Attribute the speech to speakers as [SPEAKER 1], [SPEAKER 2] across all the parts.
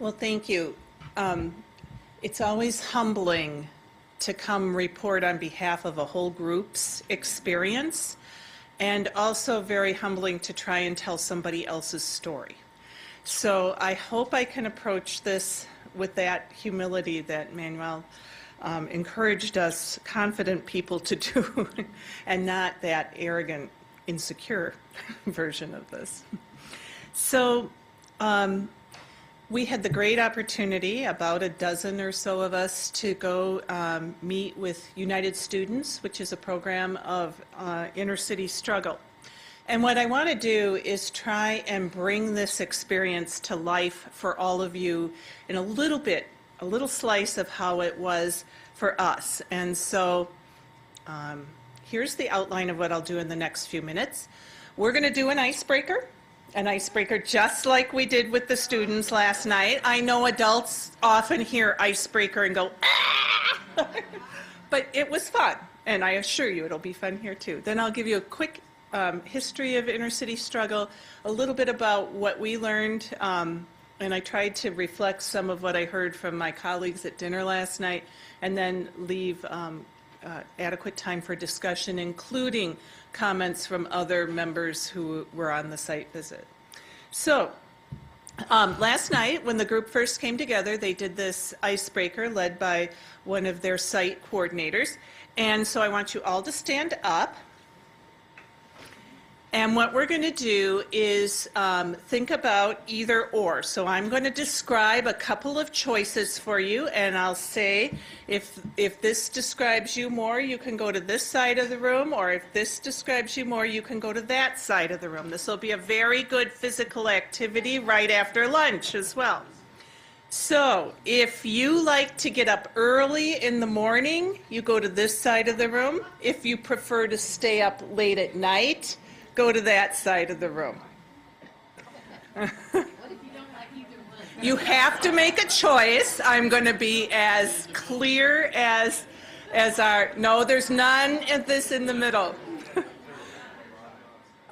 [SPEAKER 1] Well, thank you. It's always humbling to come report on behalf of a whole group's experience, and also very humbling to try and tell somebody else's story. So I hope I can approach this with that humility that Manuel encouraged us confident people to do, and not that arrogant, insecure version of this. So we had the great opportunity, about a dozen or so of us, to go meet with United Students, which is a program of inner city struggle. And what I want to do is try and bring this experience to life for all of you in a little slice of how it was for us. And so here's the outline of what I'll do in the next few minutes. We're going to do an icebreaker just like we did with the students last night. I know adults often hear icebreaker and go, ah! But it was fun, and I assure you it'll be fun here too. Then I'll give you a quick history of inner city struggle, a little bit about what we learned, and I tried to reflect some of what I heard from my colleagues at dinner last night, and then leave adequate time for discussion, including comments from other members who were on the site visit. So last night, when the group first came together, they did this icebreaker led by one of their site coordinators. And so I want you all to stand up. And what we're going to do is think about either or. So I'm going to describe a couple of choices for you, and I'll say if this describes you more, you can go to this side of the room, or if this describes you more, you can go to that side of the room. This will be a very good physical activity right after lunch as well. So if you like to get up early in the morning, you go to this side of the room. If you prefer to stay up late at night, go to that side of the room.
[SPEAKER 2] What if you don't like either one?
[SPEAKER 1] You have to make a choice. I'm going to be as clear as no, there's none of this in the middle.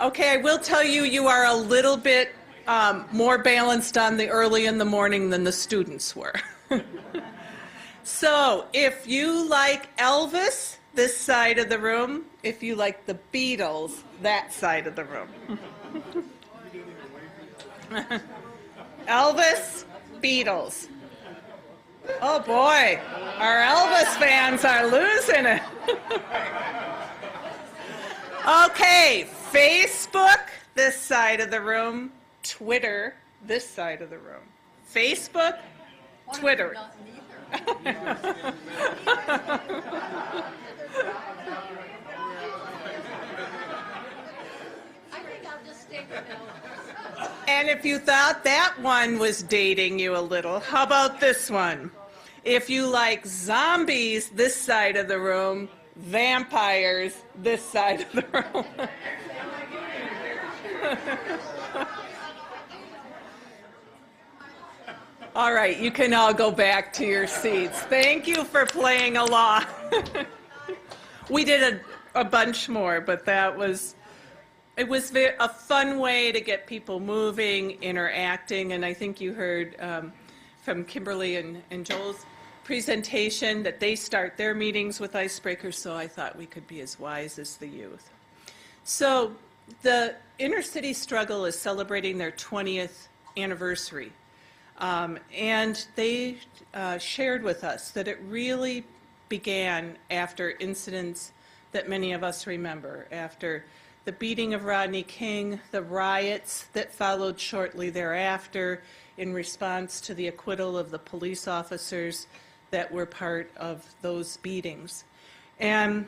[SPEAKER 1] Okay, I will tell you, you are a little bit more balanced on the early in the morning than the students were. So if you like Elvis, this side of the room. If you like the Beatles, that side of the room. Elvis, Beatles. Oh boy, our Elvis fans are losing it. Okay, Facebook, this side of the room. Twitter, this side of the room. Facebook, Twitter. And if you thought that one was dating you a little, how about this one? If you like zombies, this side of the room, vampires, this side of the room. All right, you can all go back to your seats. Thank you for playing along. We did a bunch more, but it was a fun way to get people moving, interacting, and I think you heard from Kimberly and Joel's presentation that they start their meetings with icebreakers, so I thought we could be as wise as the youth. So the inner city struggle is celebrating their 20th anniversary. And they shared with us that it really began after incidents that many of us remember, after the beating of Rodney King, the riots that followed shortly thereafter in response to the acquittal of the police officers that were part of those beatings. And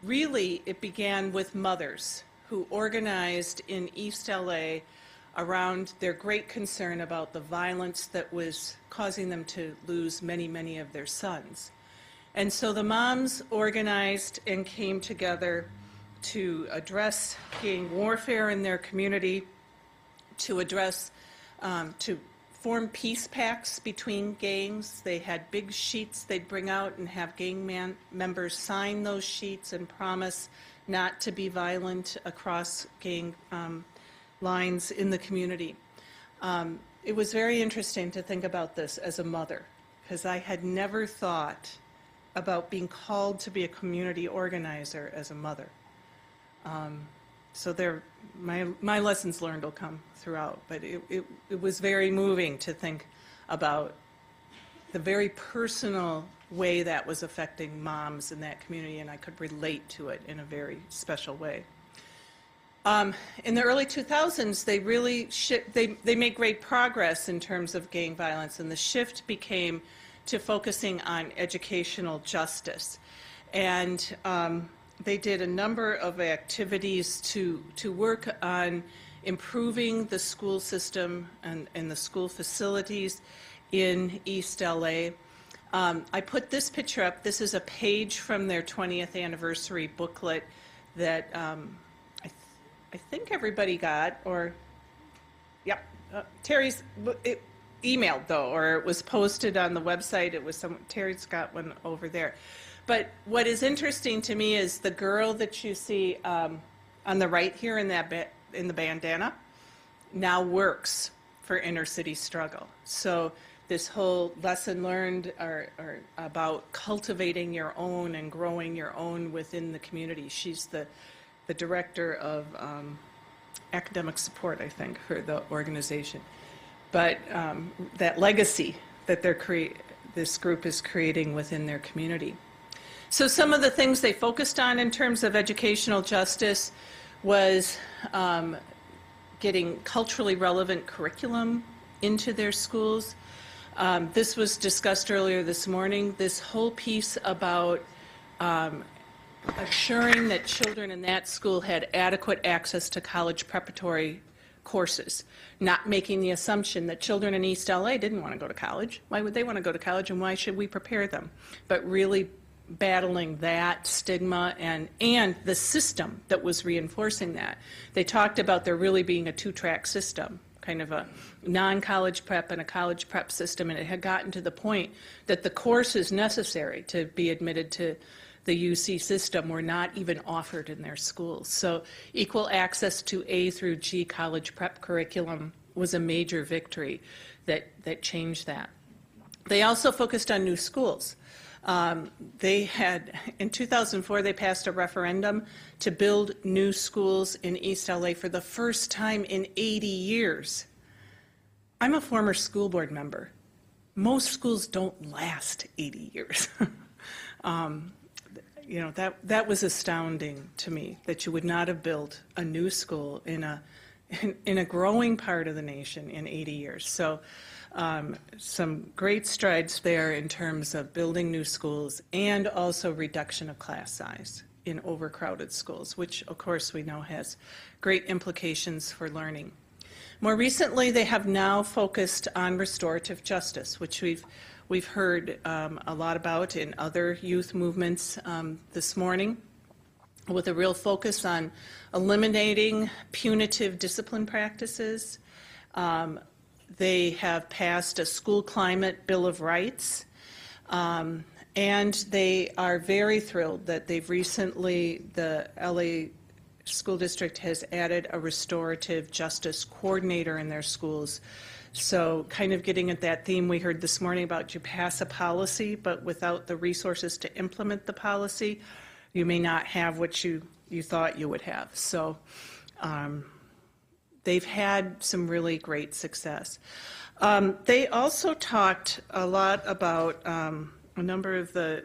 [SPEAKER 1] really, it began with mothers who organized in East LA around their great concern about the violence that was causing them to lose many, many of their sons. And so the moms organized and came together to address gang warfare in their community, to address, to form peace pacts between gangs. They had big sheets they'd bring out and have gang members sign those sheets and promise not to be violent across gang lines in the community. it was very interesting to think about this as a mother, because I had never thought about being called to be a community organizer as a mother. So my lessons learned will come throughout, but it was very moving to think about the very personal way that was affecting moms in that community, and I could relate to it in a very special way. In the early 2000s, they really they made great progress in terms of gang violence, and the shift became to focusing on educational justice. And they did a number of activities to work on improving the school system and the school facilities in East LA. I put this picture up. This is a page from their 20th anniversary booklet that I think everybody got, or, yep, Terry's emailed though, or it was posted on the website. It was Terry's got one over there. But what is interesting to me is the girl that you see on the right here in the bandana now works for Inner City Struggle. So this whole lesson learned are about cultivating your own and growing your own within the community. She's the director of academic support, I think, for the organization. But that legacy that this group is creating within their community. So some of the things they focused on in terms of educational justice was getting culturally relevant curriculum into their schools. This was discussed earlier this morning, this whole piece about assuring that children in that school had adequate access to college preparatory courses, not making the assumption that children in East LA didn't want to go to college. Why would they want to go to college, and why should we prepare them? But really battling that stigma and the system that was reinforcing that. They talked about there really being a two-track system, kind of a non-college prep and a college prep system, and it had gotten to the point that the courses necessary to be admitted to the UC system were not even offered in their schools. So equal access to A through G college prep curriculum was a major victory that changed that. They also focused on new schools. They had, in 2004, they passed a referendum to build new schools in East LA for the first time in 80 years. I'm a former school board member. Most schools don't last 80 years. You know, that was astounding to me, that you would not have built a new school in a growing part of the nation in 80 years. So some great strides there in terms of building new schools and also reduction of class size in overcrowded schools, which of course we know has great implications for learning. More recently, they have now focused on restorative justice, which we've heard a lot about in other youth movements this morning, with a real focus on eliminating punitive discipline practices. They have passed a school climate bill of rights, and they are very thrilled that they've recently, the LA School District has added a restorative justice coordinator in their schools. So kind of getting at that theme we heard this morning about, you pass a policy, but without the resources to implement the policy, you may not have what you thought you would have. So they've had some really great success. They also talked a lot about, a number of the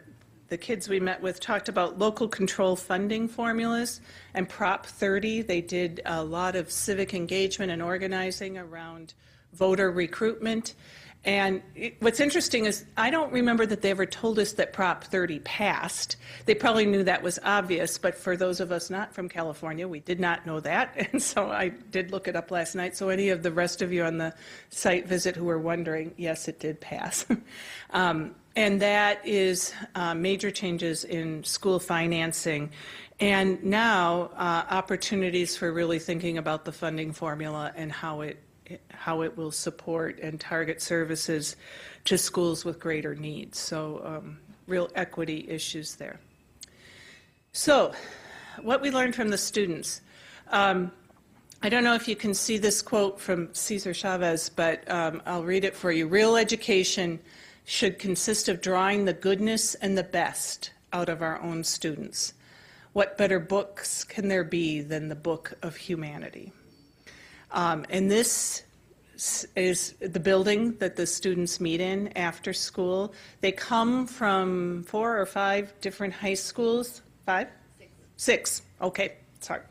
[SPEAKER 1] kids we met with talked about local control funding formulas and Prop 30. They did a lot of civic engagement and organizing around voter recruitment. And what's interesting is I don't remember that they ever told us that Prop 30 passed. They probably knew that was obvious, but for those of us not from California, we did not know that. And so I did look it up last night. So any of the rest of you on the site visit who were wondering, yes, it did pass. And that is major changes in school financing. And now opportunities for really thinking about the funding formula and how it will support and target services to schools with greater needs. So real equity issues there. So what we learned from the students. I don't know if you can see this quote from Cesar Chavez, but I'll read it for you. Real education should consist of drawing the goodness and the best out of our own students. What better books can there be than the book of humanity? And this is the building that the students meet in after school. They come from 4 or 5 different high schools. 5? 6. Okay, sorry.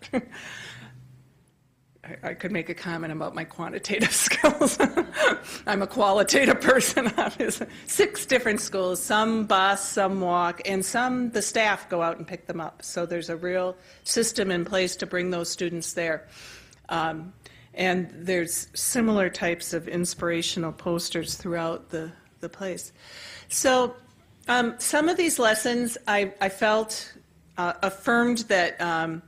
[SPEAKER 1] I could make a comment about my quantitative skills. I'm a qualitative person, obviously. 6 different schools, some bus, some walk, and some the staff go out and pick them up. So there's a real system in place to bring those students there. And there's similar types of inspirational posters throughout the place. So some of these lessons I felt affirmed that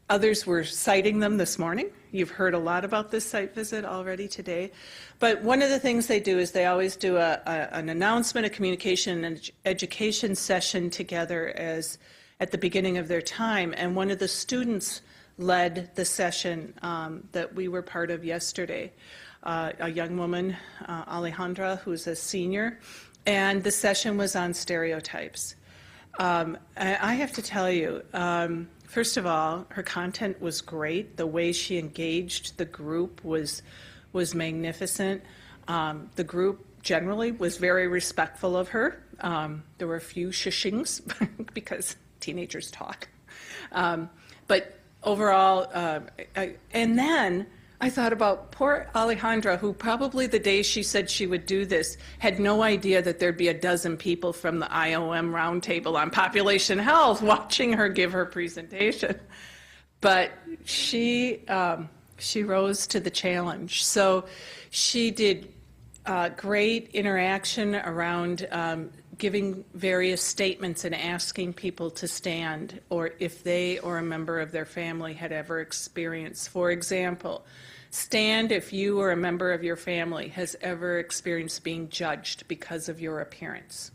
[SPEAKER 1] others were citing them this morning. You've heard a lot about this site visit already today. But one of the things they do is they always do an announcement, a communication and education session together at the beginning of their time. And one of the students led the session that we were part of yesterday. A young woman, Alejandra, who's a senior, and the session was on stereotypes. I have to tell you, first of all, her content was great. The way she engaged the group was magnificent. The group generally was very respectful of her. There were a few shushings because teenagers talk. But overall, and then I thought about poor Alejandra, who probably the day she said she would do this had no idea that there'd be a dozen people from the IOM roundtable on population health watching her give her presentation. But she rose to the challenge. So she did great interaction around giving various statements and asking people to stand, or if they or a member of their family had ever experienced. For example, stand if you or a member of your family has ever experienced being judged because of your appearance.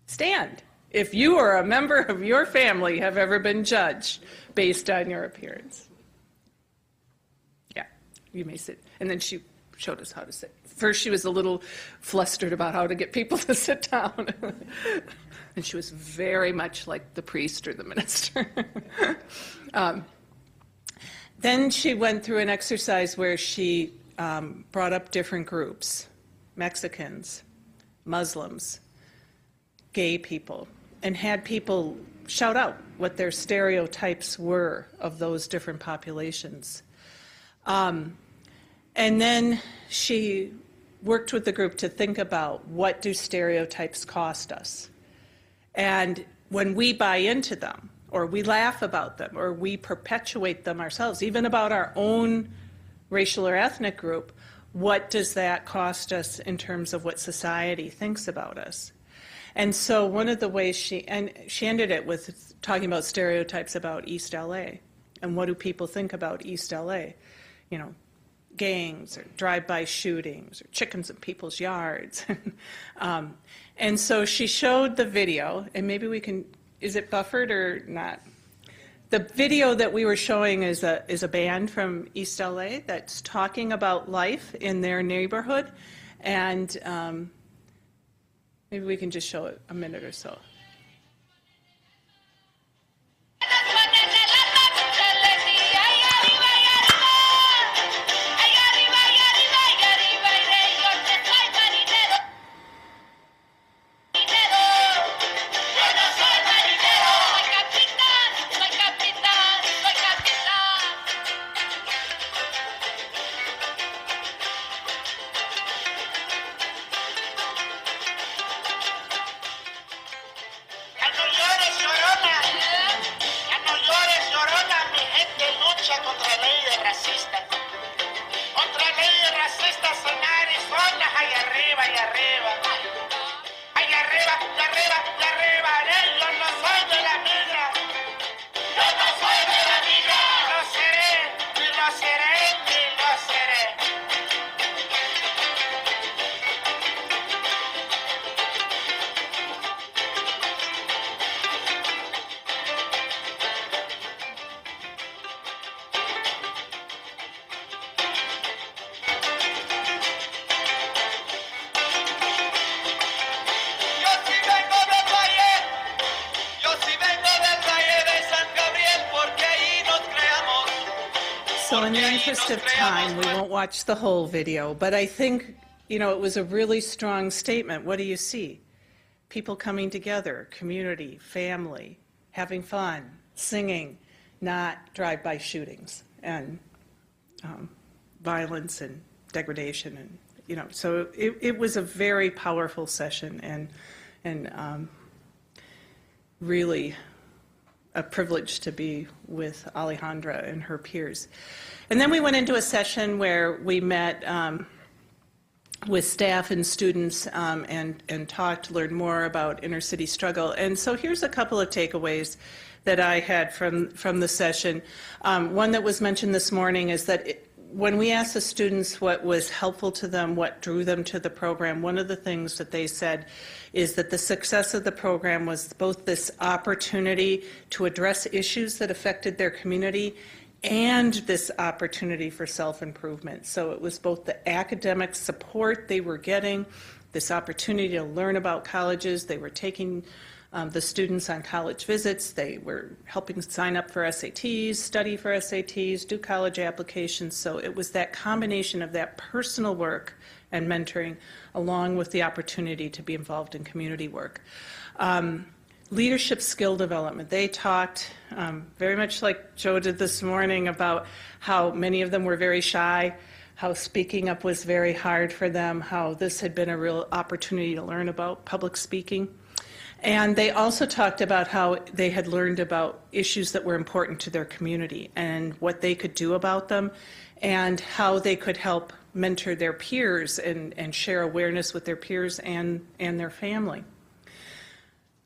[SPEAKER 1] Stand if you or a member of your family have ever been judged based on your appearance. Yeah, you may sit. And then she showed us how to sit. First, she was a little flustered about how to get people to sit down. And she was very much like the priest or the minister. Then she went through an exercise where she brought up different groups: Mexicans, Muslims, gay people, and had people shout out what their stereotypes were of those different populations. And then she worked with the group to think about, what do stereotypes cost us? And when we buy into them, or we laugh about them, or we perpetuate them ourselves, even about our own racial or ethnic group, what does that cost us in terms of what society thinks about us? And so one of the ways she ended it with talking about stereotypes about East LA, and what do people think about East LA? You know, gangs or drive-by shootings or chickens in people's yards. And so she showed the video, and maybe we can, is it buffered or not? The video that we were showing is a band from East LA that's talking about life in their neighborhood, and maybe we can just show it a minute or so. So in the interest of time, we won't watch the whole video, but I think, you know, it was a really strong statement. What do you see? People coming together, community, family, having fun, singing, not drive-by shootings and violence and degradation. And, you know, so it was a very powerful session and really a privilege to be with Alejandra and her peers. And then we went into a session where we met with staff and students and talked, learned more about inner city struggle. And so here's a couple of takeaways that I had from the session. One that was mentioned this morning is that when we asked the students what was helpful to them, what drew them to the program, one of the things that they said is that the success of the program was both this opportunity to address issues that affected their community and this opportunity for self-improvement. So it was both the academic support they were getting, this opportunity to learn about colleges. They were taking the students on college visits. They were helping sign up for SATs, study for SATs, do college applications. So it was that combination of that personal work and mentoring along with the opportunity to be involved in community work. Leadership skill development. They talked very much like Joe did this morning about how many of them were very shy, how speaking up was very hard for them, how this had been a real opportunity to learn about public speaking. And they also talked about how they had learned about issues that were important to their community and what they could do about them and how they could help mentor their peers and share awareness with their peers and their family.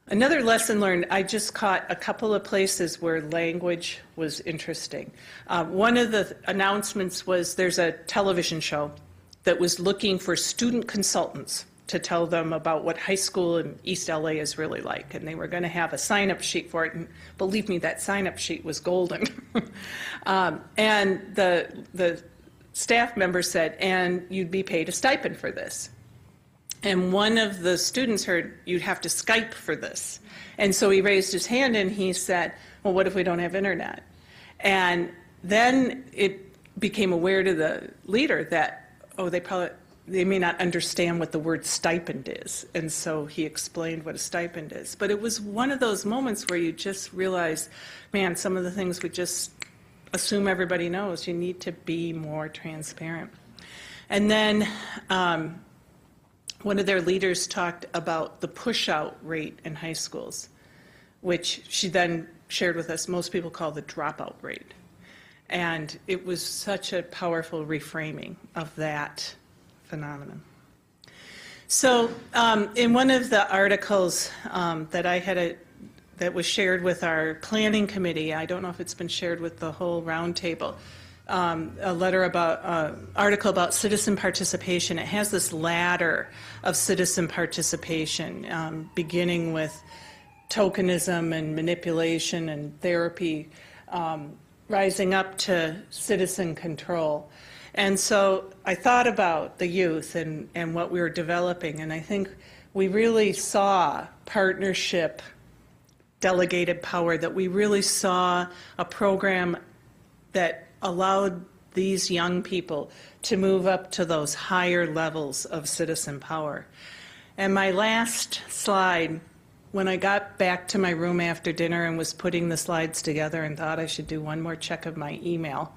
[SPEAKER 1] Another lesson learned, I just caught a couple of places where language was interesting. One of the announcements was there's a television show that was looking for student consultants to tell them about what high school in East LA is really like. And they were going to have a sign-up sheet for it. And believe me, that sign-up sheet was golden. And the staff member said, and you'd be paid a stipend for this. And one of the students heard, you'd have to Skype for this. And so he raised his hand and he said, well, what if we don't have internet? And then it became aware to the leader that, oh, they may not understand what the word stipend is. And so he explained what a stipend is. But it was one of those moments where you just realize, man, some of the things we just assume everybody knows. You need to be more transparent. And then one of their leaders talked about the push-out rate in high schools, which she then shared with us most people call the dropout rate. And it was such a powerful reframing of that phenomenon. So in one of the articles that I had that was shared with our planning committee, I don't know if it's been shared with the whole roundtable, a letter about, article about citizen participation. It has this ladder of citizen participation, beginning with tokenism and manipulation and therapy, rising up to citizen control. And so I thought about the youth and what we were developing, and I think we really saw partnership, delegated power, that we really saw a program that allowed these young people to move up to those higher levels of citizen power. And my last slide, when I got back to my room after dinner and was putting the slides together and thought I should do one more check of my email,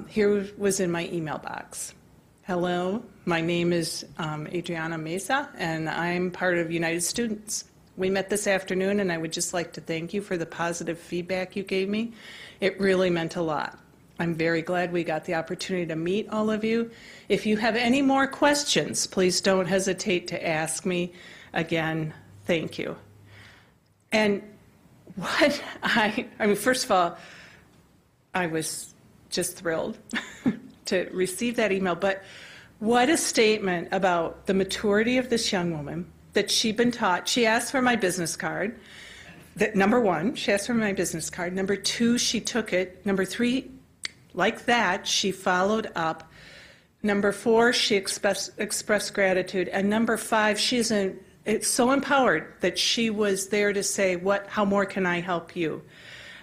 [SPEAKER 1] here was in my email box. Hello, my name is Adriana Mesa, and I'm part of United Students. We met this afternoon, and I would just like to thank you for the positive feedback you gave me. It really meant a lot. I'm very glad we got the opportunity to meet all of you. If you have any more questions, please don't hesitate to ask me. Again, thank you. And what I mean, first of all, I was just thrilled to receive that email, but what a statement about the maturity of this young woman, that she'd been taught. She asked for my business card. That, number one, she asked for my business card. Number two, she took it. Number three, like that, she followed up. Number four, she expressed gratitude. And number five, it's so empowered that she was there to say, how more can I help you?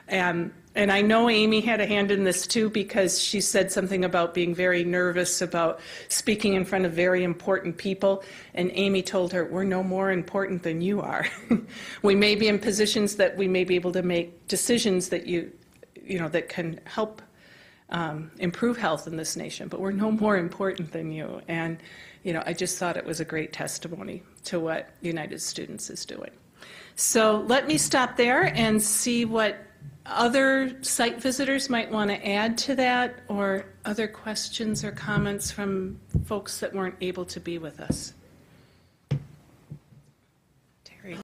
[SPEAKER 1] And And I know Amy had a hand in this too, because she said something about being very nervous about speaking in front of very important people. And Amy told her, we're no more important than you are. We may be in positions that we may be able to make decisions that that can help improve health in this nation, but we're no more important than you. And, I just thought it was a great testimony to what United Students is doing. So let me stop there and see what other site visitors might want to add to that, or other questions or comments from folks that weren't able to be with us.